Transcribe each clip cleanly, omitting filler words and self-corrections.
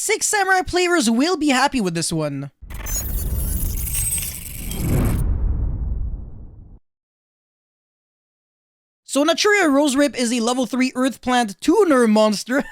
6 Samurai players will be happy with this one. So NATURIA ROSEWHIP is a level 3 Earth Plant Tuner monster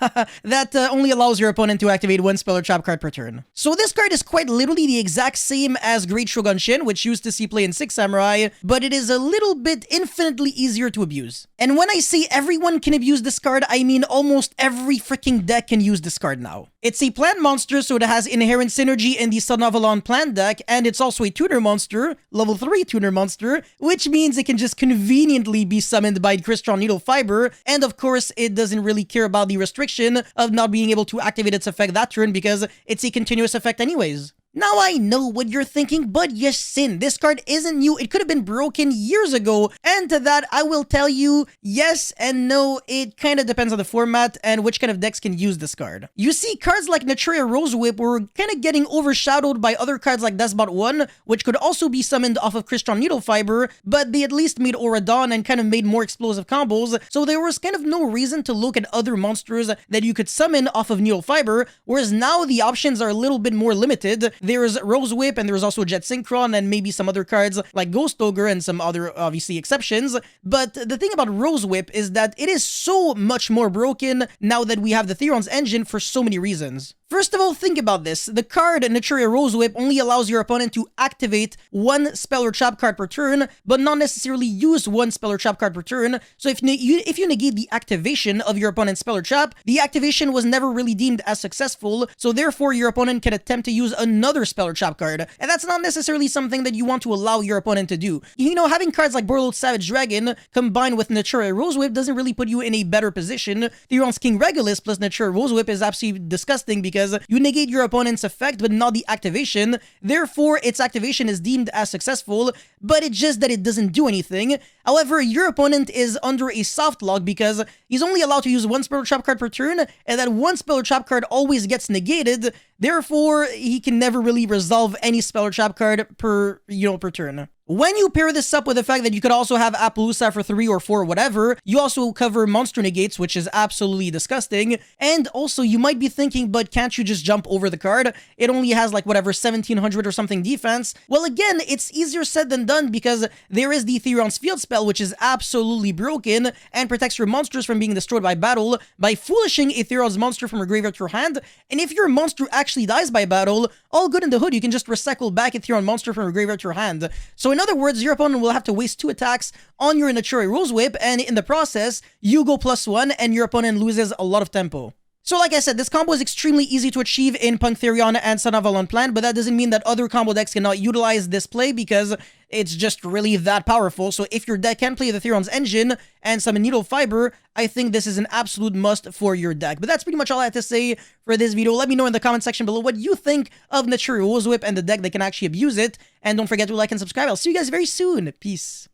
that only allows your opponent to activate 1 spell or trap card per turn. So this card is quite literally the exact same as Great Shogun SHIEN, which used to see play in 6 Samurai, but it is a little bit infinitely easier to abuse. And when I say everyone can abuse this card, I mean almost every freaking deck can use this card now. It's a plant monster, so it has inherent synergy in the Son of Avalon plant deck, and it's also a tuner monster, level 3 tuner monster, which means it can just conveniently be summoned by CRYSTRON Needle Fiber, and of course it doesn't really care about the restriction of not being able to activate its effect that turn because it's a continuous effect anyways. Now I know what you're thinking, but yes, Sin, this card isn't new. It could have been broken years ago. And to that, I will tell you yes and no. It kind of depends on the format and which kind of decks can use this card. You see, cards like NATURIA ROSEWHIP were kind of getting overshadowed by other cards like Despot 1, which could also be summoned off of CRYSTRON Needle Fiber, but they at least made Aura Dawn and kind of made more explosive combos, so there was kind of no reason to look at other monsters that you could summon off of Needle Fiber, whereas now the options are a little bit more limited. There's ROSEWHIP, and there's also Jet Synchron, and maybe some other cards like Ghost Ogre and some other, obviously, exceptions. But the thing about ROSEWHIP is that it is so much more broken now that we have the Theron's engine for so many reasons. First of all, think about this. The card NATURIA ROSEWHIP only allows your opponent to activate 1 spell or trap card per turn, but not necessarily use 1 spell or trap card per turn. So if you negate the activation of your opponent's spell or trap, the activation was never really deemed as successful, so therefore your opponent can attempt to use another spell or trap card, and that's not necessarily something that you want to allow your opponent to do. You know, having cards like Borload Savage Dragon combined with NATURIA ROSEWHIP doesn't really put you in a better position. Theron's King Regulus plus NATURIA ROSEWHIP is absolutely disgusting because you negate your opponent's effect but not the activation, therefore its activation is deemed as successful, but it's just that it doesn't do anything. However, your opponent is under a soft lock because he's only allowed to use 1 spell or trap card per turn, and that 1 spell or trap card always gets negated, therefore he can never really resolve any spell or trap card per turn. When you pair this up with the fact that you could also have Appaloosa for 3 or 4 whatever, you also cover monster negates, which is absolutely disgusting, and also you might be thinking, but can't you just jump over the card? It only has like whatever 1700 or something defense. Well, again, it's easier said than done because there is the Theron's Field spell, which is absolutely broken and protects your monsters from being destroyed by battle by foolishing a Theron's monster from your graveyard to your hand, and if your monster actually dies by battle, all good in the hood, you can just recycle back a Theron monster from your graveyard to your hand. So in other words, your opponent will have to waste 2 attacks on your NATURIA ROSEWHIP, and in the process, you go +1 and your opponent loses a lot of tempo. So like I said, this combo is extremely easy to achieve in Pantherion and Son of Avalon Plan, but that doesn't mean that other combo decks cannot utilize this play because it's just really that powerful. So if your deck can play the Theron's Engine and summon Needle Fiber, I think this is an absolute must for your deck. But that's pretty much all I have to say for this video. Let me know in the comment section below what you think of NATURIA ROSEWHIP and the deck that can actually abuse it. And don't forget to like and subscribe. I'll see you guys very soon. Peace.